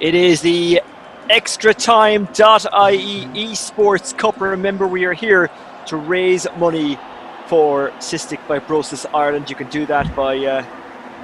It is the Extratime.ie esports cup. Remember, we are here to raise money for Cystic Fibrosis Ireland. You can do that by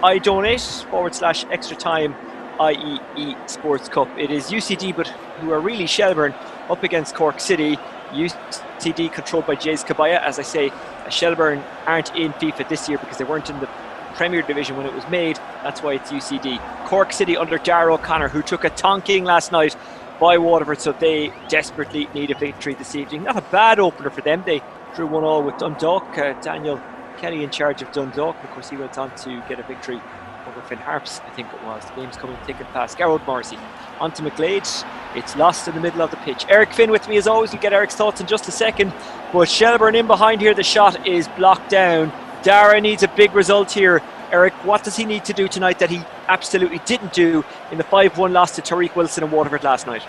iDonate/Extratime.ie esports cup. It is UCD, but who are really Shelbourne, up against Cork City. UCD controlled by Jaze Kabia. As I say, Shelbourne aren't in FIFA this year because they weren't in the Premier Division when it was made. That's why it's UCD. Cork City under Daire O'Connor, who took a tonking last night by Waterford, so they desperately need a victory this evening. Not a bad opener for them. They drew 1-1 with Dundalk. Daniel Kelly in charge of Dundalk. Of course, he went on to get a victory over Finn Harps, I think it was. The game's coming thick and fast. Garrod Morrissey onto McGlade. It's lost in the middle of the pitch. Eric Finn with me as always. We'll get Eric's thoughts in just a second. But Shelbourne in behind here. The shot is blocked down. Daire needs a big result here. Eric, what does he need to do tonight that he absolutely didn't do in the 5-1 loss to Tariq Wilson and Waterford last night?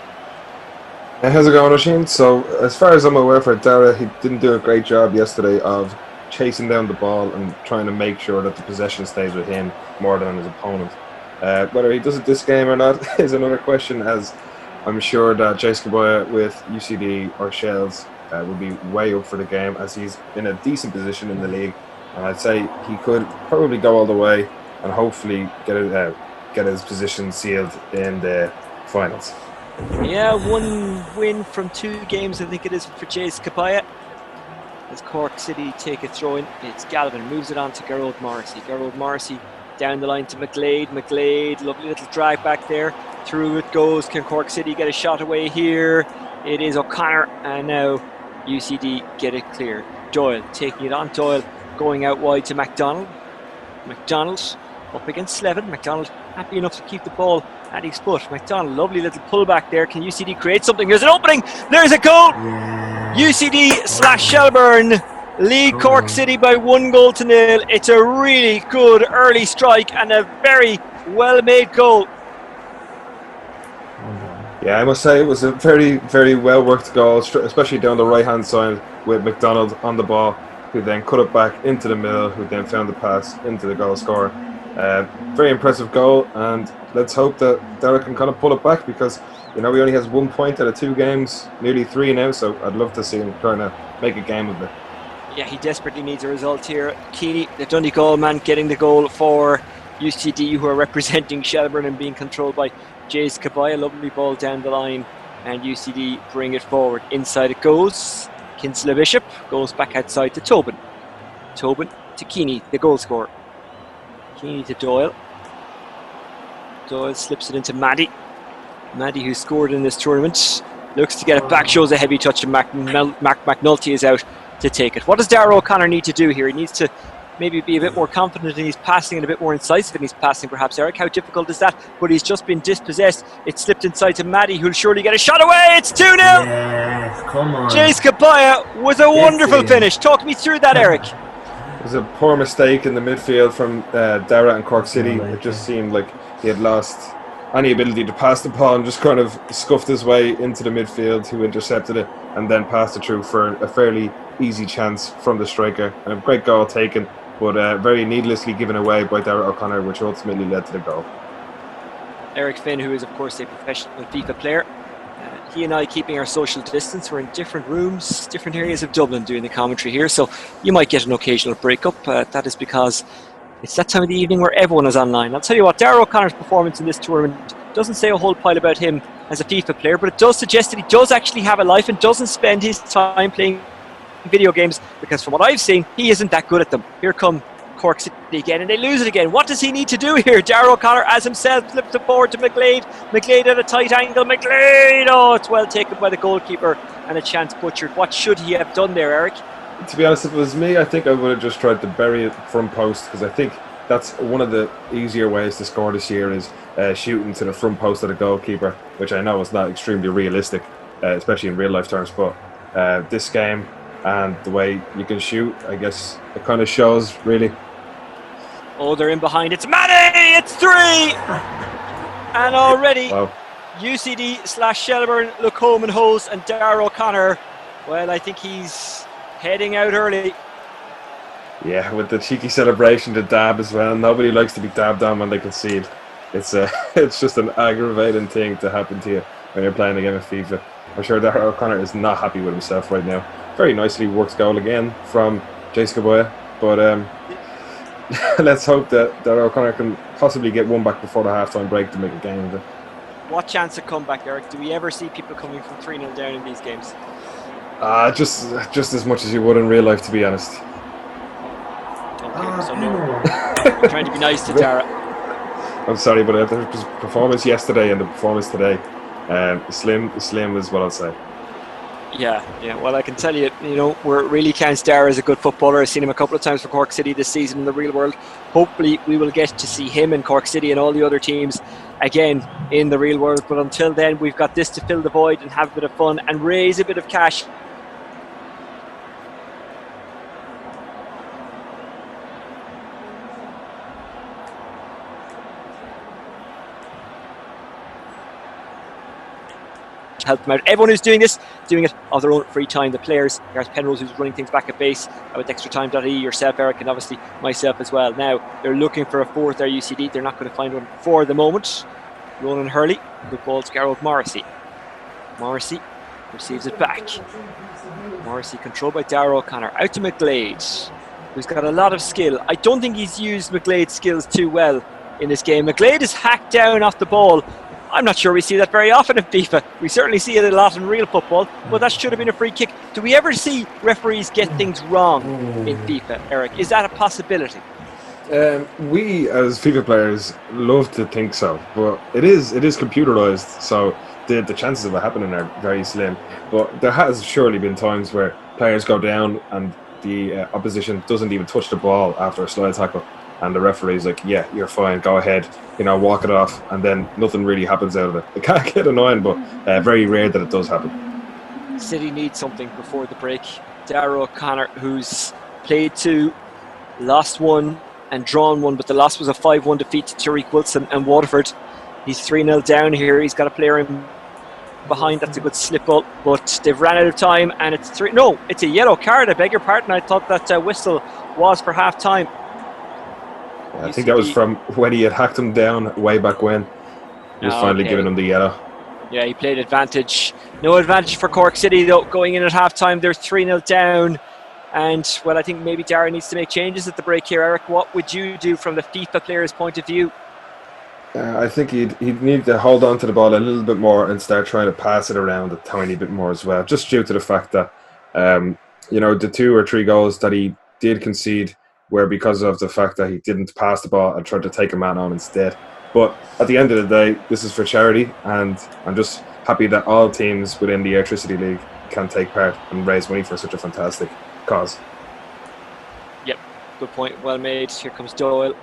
How's it going, Oisin? So, as far as I'm aware for Daire, he didn't do a great job yesterday of chasing down the ball and trying to make sure that the possession stays with him more than his opponent. Whether he does it this game or not is another question, as I'm sure that Jaze Kabia with UCD or Shels will be way up for the game, as he's in a decent position in the league. And I'd say he could probably go all the way and hopefully get his position sealed in the finals. Yeah, 1 win from 2 games, I think it is, for Jaze Kabia. As Cork City take a throw in, it's Galvin, moves it on to Garrod Morrissey. Garrod Morrissey down the line to McGlade. McGlade, lovely little drag back there. Through it goes. Can Cork City get a shot away here? It is O'Connor, and now UCD get it clear. Doyle taking it on. Doyle going out wide to MacDonald. MacDonald up against Slevin. MacDonald happy enough to keep the ball at his foot. MacDonald, lovely little pullback there. Can UCD create something? There's an opening. There's a goal. UCD/Shelbourne lead Cork City by 1-0. It's a really good early strike and a very well-made goal. Yeah, I must say it was a very, very well-worked goal, especially down the right-hand side with MacDonald on the ball, who then cut it back into the middle, who then found the pass into the goal scorer. Very impressive goal, and let's hope that Daire can kind of pull it back, because he only has 1 point out of 2 games, nearly 3 now, so I'd love to see him trying to make a game of it. Yeah, he desperately needs a result here. Keeney, the Donegal man, getting the goal for UCD, who are representing Shelbourne and being controlled by Jaze Kabia. Lovely ball down the line, and UCD bring it forward. Inside it goes. Kinsella Bishop goes back outside to Tobin. Tobin to Keeney, the goal scorer. Keeney to Doyle. Doyle slips it into Maddie. Maddie, who scored in this tournament, looks to get it back, shows a heavy touch, and Mark McNulty is out to take it. What does Daire O'Connor need to do here? He needs to maybe be a bit more confident in his passing and a bit more incisive in his passing, perhaps. Eric, how difficult is that? But he's just been dispossessed. It slipped inside to Maddie, who'll surely get a shot away. It's 2-0. Yes, come on. Jaze Kabia was a wonderful finish. Talk me through that, Eric. It was a poor mistake in the midfield from Daire and Cork City. It just seemed like he had lost any ability to pass the ball and just kind of scuffed his way into the midfield, who intercepted it and then passed it through for a fairly easy chance from the striker. And a great goal taken, but very needlessly given away by Daire O'Connor, which ultimately led to the goal. Eric Finn, who is of course a professional FIFA player, he and I keeping our social distance. We're in different rooms, different areas of Dublin doing the commentary here, so you might get an occasional breakup. That is because it's that time of the evening where everyone is online. I'll tell you what, Daire O'Connor's performance in this tournament doesn't say a whole pile about him as a FIFA player, but it does suggest that he does actually have a life and doesn't spend his time playing video games, because from what I've seen, he isn't that good at them. Here come Cork City again, and they lose it again. What does he need to do here? Daire O'Connor as himself flips it forward to McGlade. McGlade at a tight angle. McGlade! Oh, it's well taken by the goalkeeper and a chance butchered. What should he have done there, Eric? To be honest, if it was me, I think I would have just tried to bury it front post, because I think that's one of the easier ways to score this year, is shooting to the front post of the goalkeeper, which I know is not extremely realistic, especially in real life terms, but this game and the way you can shoot, I guess it kind of shows, really. Oh, they're in behind. It's Maddie! It's 3! And already UCD/Shelbourne look home and host, and Daire O'Connor, well, I think he's heading out early. Yeah, with the cheeky celebration to dab as well. Nobody likes to be dabbed on when they concede. it's it's just an aggravating thing to happen to you when you're playing a game of FIFA. I'm sure Daire O'Connor is not happy with himself right now. Very nicely worked goal again from Jaze Kabia, but let's hope that Daire O'Connor can possibly get one back before the halftime break to make a game of it. What chance of comeback, Eric? Do we ever see people coming from 3-0 down in these games? Just as much as you would in real life, to be honest. Okay, so no. I'm trying to be nice to Daire. I'm sorry, but the performance yesterday and the performance today, slim is what I'll say. Yeah. Well, I can tell you, where it really counts, Daire is a good footballer. I've seen him a couple of times for Cork City this season in the real world. Hopefully, we will get to see him in Cork City and all the other teams again in the real world. But until then, we've got this to fill the void and have a bit of fun and raise a bit of cash. Help them out. Everyone who's doing it of their own free time. The players, Gareth Penrose, who's running things back at base with Extratime.ie, yourself, Eric, and obviously myself as well. Now, they're looking for a fourth there, UCD. They're not going to find one for the moment. Ronan Hurley, good ball to Gareth Morrissey. Morrissey receives it back. Morrissey controlled by Daire O'Connor. Out to McGlade, who's got a lot of skill. I don't think he's used McGlade's skills too well in this game. McGlade is hacked down off the ball. I'm not sure we see that very often in FIFA. We certainly see it a lot in real football, but that should have been a free kick. Do we ever see referees get things wrong in FIFA, Eric? Is that a possibility? We as FIFA players love to think so, but it is computerized, so the chances of it happening are very slim. But there has surely been times where players go down and the opposition doesn't even touch the ball after a slide tackle, and the referee's like, yeah, you're fine, go ahead, walk it off, and then nothing really happens out of it. It can get annoying, but very rare that it does happen. City needs something before the break. Daire O'Connor, who's played 2, lost 1 and drawn 1, but the loss was a 5-1 defeat to Tariq Wilson and Waterford. He's 3-0 down here. He's got a player in behind. That's a good slip up, but they've ran out of time, and it's it's a yellow card. I beg your pardon. I thought that whistle was for half time. I think that was from when he had hacked him down way back when. He was finally giving him the yellow. Yeah, he played advantage. No advantage for Cork City, though, going in at half-time. They're 3-0 down. And, well, I think maybe Daire needs to make changes at the break here. Eric, what would you do from the FIFA player's point of view? I think he'd need to hold on to the ball a little bit more and start trying to pass it around a tiny bit more as well, just due to the fact that, the 2 or 3 goals that he did concede were because of the fact that he didn't pass the ball and tried to take a man on instead. But at the end of the day, this is for charity, and I'm just happy that all teams within the Electricity League can take part and raise money for such a fantastic cause. Yep, good point, well made. Here comes Doyle.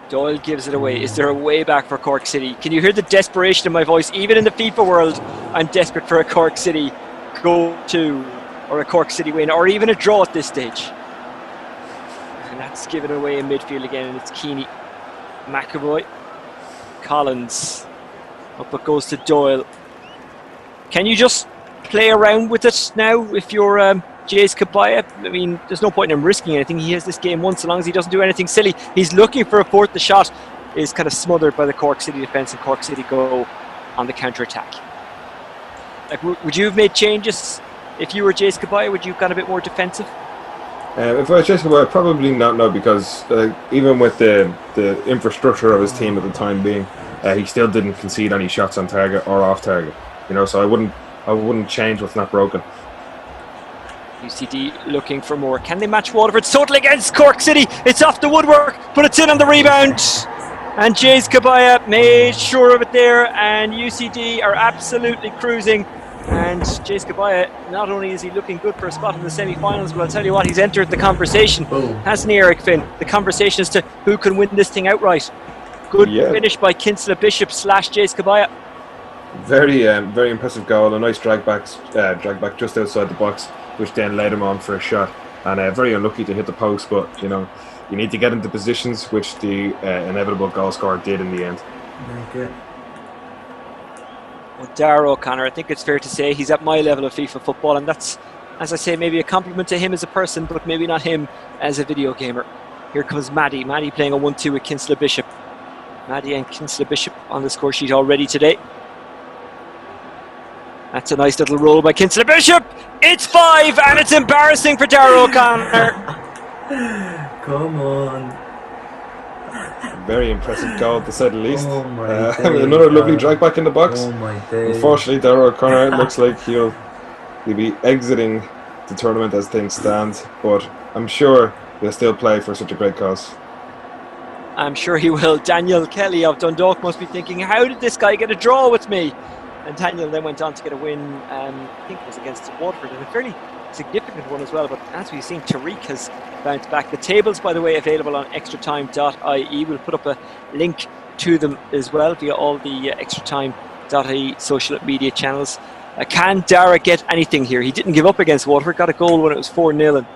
Doyle gives it away. Is there a way back for Cork City? Can you hear the desperation in my voice? Even in the FIFA world, I'm desperate for a Cork City go-to, or a Cork City win, or even a draw at this stage. And that's given away in midfield again, and it's Keeney. McAvoy. Collins. Up it goes to Doyle. Can you just play around with it now if you're Jaze Kabia? I mean, there's no point in him risking anything. He has this game once, so long as he doesn't do anything silly. He's looking for a fourth. The shot is kind of smothered by the Cork City defence, and Cork City go on the counter-attack. Like, would you have made changes if you were Jaze Kabia? Would you have gone a bit more defensive? If I was Jaze Kabia, probably not, no, because even with the infrastructure of his team at the time being, he still didn't concede any shots on target or off target. So I wouldn't change what's not broken. UCD looking for more. Can they match Waterford's total against Cork City? It's off the woodwork, but it's in on the rebound. And Jaze Kabia made sure of it there, and UCD are absolutely cruising. And Jaze Kabia, not only is he looking good for a spot in the semi-finals, but I'll tell you what, he's entered the conversation, hasn't he, Eric Finn? The conversation as to who can win this thing outright. Good finish by Kinsella Bishop / Jaze Kabia. Very impressive goal. A nice drag back just outside the box, which then led him on for a shot. And very unlucky to hit the post, but you need to get into positions, which the inevitable goal scorer did in the end. Very good. Well, Daire O'Connor, I think it's fair to say he's at my level of FIFA football, and that's, as I say, maybe a compliment to him as a person, but maybe not him as a video gamer. Here comes Maddie playing a 1-2 with Kinsella Bishop. Maddie and Kinsella Bishop on the score sheet already today. That's a nice little roll by Kinsella Bishop. It's 5, and it's embarrassing for Daire O'Connor. Come on. Very impressive goal, to say the least. Oh my Another lovely drag back in the box. Oh my days. Unfortunately, Daire O'Connor looks like he'll be exiting the tournament as things stand, but I'm sure he'll still play for such a great cause. I'm sure he will. Daniel Kelly of Dundalk must be thinking, how did this guy get a draw with me? And Daniel then went on to get a win, I think it was against Waterford, and a fairly significant one as well. But as we've seen, Tariq has bounced back. The tables, by the way, available on Extratime.ie. We'll put up a link to them as well via all the Extratime.ie social media channels. Can Daire get anything here? He didn't give up against Waterford, got a goal when it was 4-0 and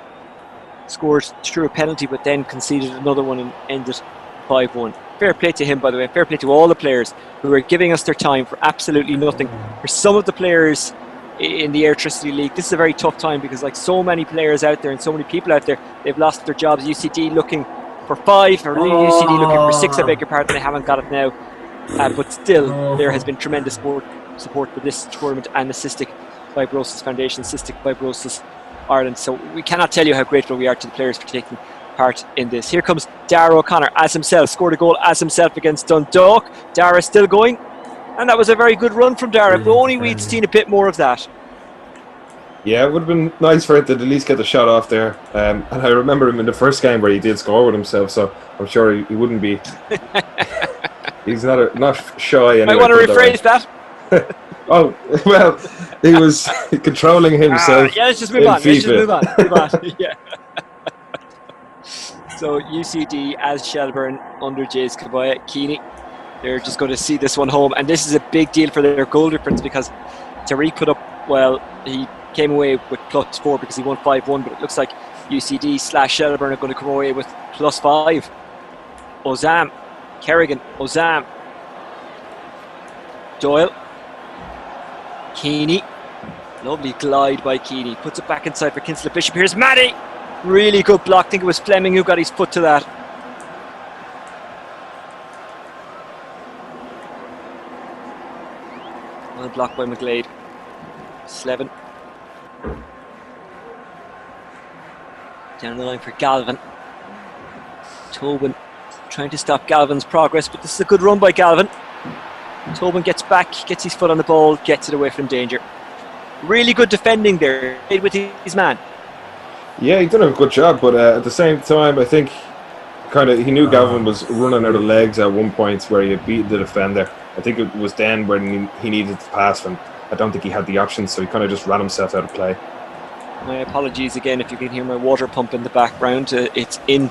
scored through a penalty, but then conceded another one and ended 5-1. Fair play to him, by the way. Fair play to all the players who are giving us their time for absolutely nothing. For some of the players in the Electricity League, this is a very tough time because, like so many players out there and so many people out there, they've lost their jobs. UCD looking for 5, or UCD looking for 6, I beg your pardon. They haven't got it now. But still, there has been tremendous support for this tournament and the Cystic Fibrosis Foundation, Cystic Fibrosis Ireland. So we cannot tell you how grateful we are to the players for taking part in this. Here comes Daire O'Connor as himself, scored a goal as himself against Dundalk. Daire is still going, and that was a very good run from Daire. If only we'd seen a bit more of that. Yeah, it would have been nice for him to at least get the shot off there. And I remember him in the first game where he did score with himself, so I'm sure he wouldn't be. He's not shy. Anyway, I want to rephrase that. Oh, well, he was controlling himself. Yeah, let's just move on. Yeah. So UCD as Shelbourne under Jaze Kabia. Keeney, they're just going to see this one home, and this is a big deal for their goal difference because Tariq put up, well, he came away with +4 because he won 5-1, but it looks like UCD/Shelbourne are going to come away with +5. Ozam, Kerrigan, Ozam, Doyle, Keeney, lovely glide by Keeney, puts it back inside for Kinsella Bishop. Here's Maddie, really good block. I think it was Fleming who got his foot to that. Well blocked by McGlade. Slevin. Down the line for Galvin. Tobin trying to stop Galvin's progress, but this is a good run by Galvin. Tobin gets back, gets his foot on the ball, gets it away from danger. Really good defending there, played with his man. Yeah, he did a good job, but at the same time, I think he knew Galvin was running out of legs at one point where he had beaten the defender. I think it was then when he needed to pass, and I don't think he had the option, so he kind of just ran himself out of play. My apologies again if you can hear my water pump in the background. It's in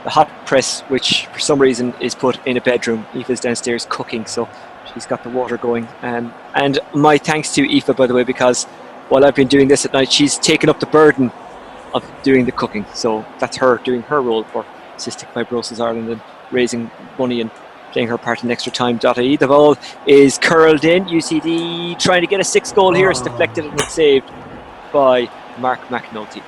the hot press, which for some reason is put in a bedroom. Aoife's downstairs cooking, so she's got the water going. And my thanks to Aoife, by the way, because while I've been doing this at night, she's taken up the burden of doing the cooking. So that's her doing her role for Cystic Fibrosis Ireland and raising money and playing her part in Extratime.ie. The ball is curled in. UCD trying to get a 6th goal here. It's deflected and it's saved by Mark McNulty.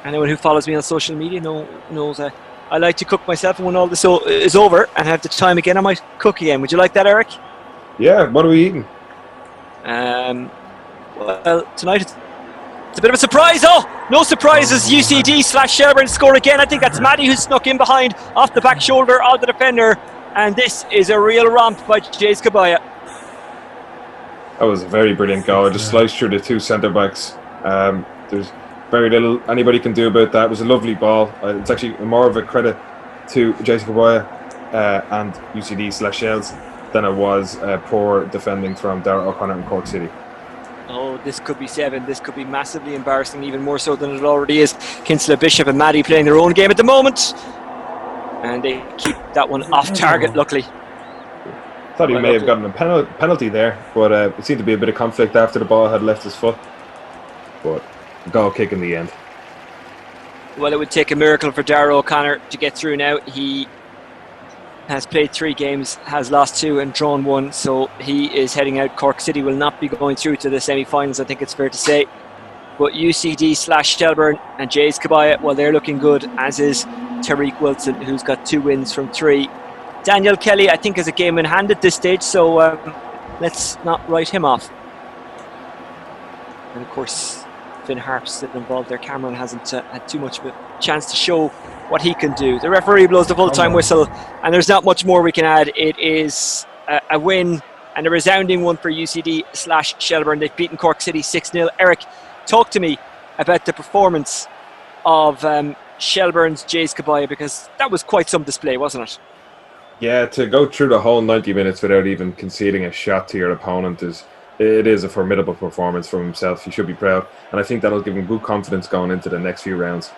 Anyone who follows me on social media knows I like to cook myself, and when all this is over and have the time again, I might cook again. Would you like that, Eric? Yeah, what are we eating? Well, tonight it's a bit of a surprise. Oh, no surprises. UCD/Shelbourne score again. I think that's Maddie who snuck in behind off the back shoulder of the defender, and this is a real romp by Jaze Kabia. That was a very brilliant goal. It just sliced through the two centre backs. There's very little anybody can do about that. It was a lovely ball. It's actually more of a credit to Jaze Kabia and UCD/Shels than it was poor defending from Daire O'Connor and Cork City. Oh, this could be 7. This could be massively embarrassing, even more so than it already is. Kinsella Bishop and Maddie playing their own game at the moment, and they keep that one off target, luckily. Thought he may have gotten a penalty there, but it seemed to be a bit of conflict after the ball had left his foot. But goal kick in the end. Well, it would take a miracle for Daire O'Connor to get through now. He has played 3 games, has lost 2 and drawn 1, so he is heading out. Cork City will not be going through to the semi-finals, I think it's fair to say. But UCD/Shelbourne and Jaze Kabia, well, they're looking good, as is Tariq Wilson, who's got 2 wins from 3. Daniel Kelly, I think, has a game in hand at this stage, so let's not write him off. And of course, Finn Harp's sitting involved there. Cameron hasn't had too much of a chance to show what he can do. The referee blows the full-time whistle, and there's not much more we can add. It is a win, and a resounding one for UCD/Shelbourne. They've beaten Cork City 6-0. Eric, talk to me about the performance of Shelbourne's Jaze Kabia, because that was quite some display, wasn't it? Yeah, to go through the whole 90 minutes without even conceding a shot to your opponent is a formidable performance from himself. He should be proud, and I think that'll give him good confidence going into the next few rounds,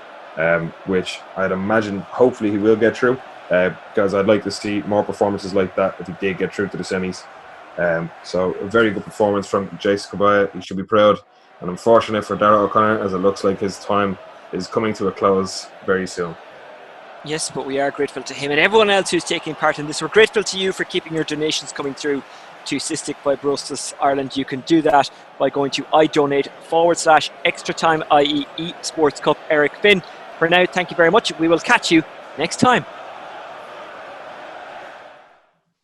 which I'd imagine hopefully he will get through, because I'd like to see more performances like that if he did get through to the semis. So a very good performance from Jaze Kabia. He should be proud, and unfortunate for Daire O'Connor, as it looks like his time is coming to a close very soon. Yes, but we are grateful to him and everyone else who's taking part in this. We're grateful to you for keeping your donations coming through to Cystic Fibrosis Ireland. You can do that by going to idonate/Extratime.ie esports cup. Eric, Finn, for now, thank you very much. We will catch you next time.